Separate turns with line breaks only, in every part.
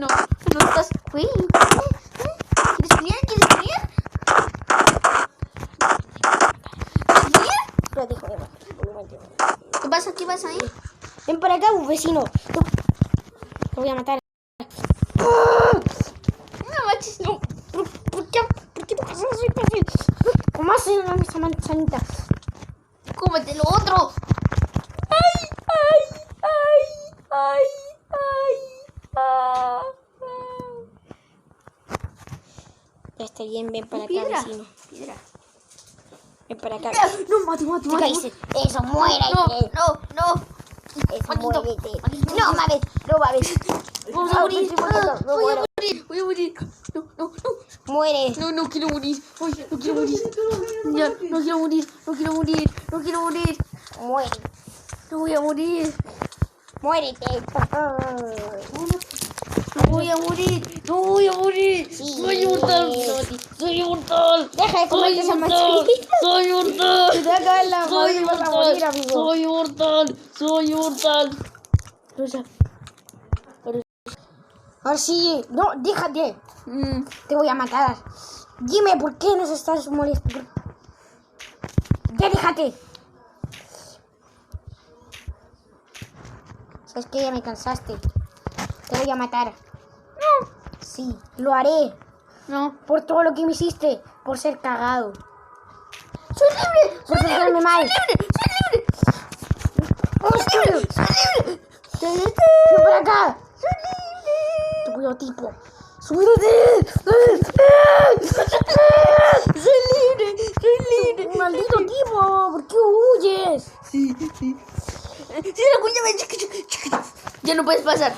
no. No estás. Güey. ¿Quieres pelear? ¿Quieres pelear?
Pero dejo de bajar.
¿Qué pasa? ¿Qué pasa,
Ven para acá, un vecino. Te voy a matar.
No manches, no.
¿Por qué te pasas así? ¿Cómo haces esa manzanita?
Cómete lo otro.
Ya está bien, ven para acá,
Piedra.
vecino.
Piedra.
Ven para acá.
No, mate.
¿Qué caíste? Eso, muérete.
No.
Eso,
Maldito.
muérete.
Maldito.
No mames, no mames.
Vamos a morir.
No muero.
Voy a morir. No.
Muere.
No quiero morir. Ay, no quiero morir. Ya, no quiero morir.
Muere.
No voy a morir.
Muérete.
No voy a morir.
Sí.
Soy mortal.
Deja de comer esa manzanita.
Soy mortal.
Te va a caer la madre y vas a morir, amigo.
Soy mortal. Rosa.
Ahora sí. No, déjate. Te voy a matar. Dime por qué nos estás molestando. Ya déjate. ¿Sabes qué? Ya me cansaste. Te voy a matar. No. Sí, lo haré.
No.
Por todo lo que me hiciste. Por ser cagado.
Soy libre.
Por tratarme mal.
Soy libre.
¡Ven para acá!
Soy libre.
Tu cuyo tipo. ¡Súbete!
Soy libre.
¡Maldito tipo! ¿Por qué huyes?
Sí, la cuña me... Ya no puedes pasar.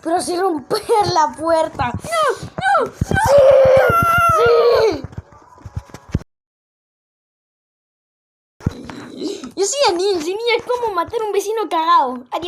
Pero si romper la puerta.
No.
¡Sí! Yo soy Anil, si niña es como matar a un vecino cagado. Adiós.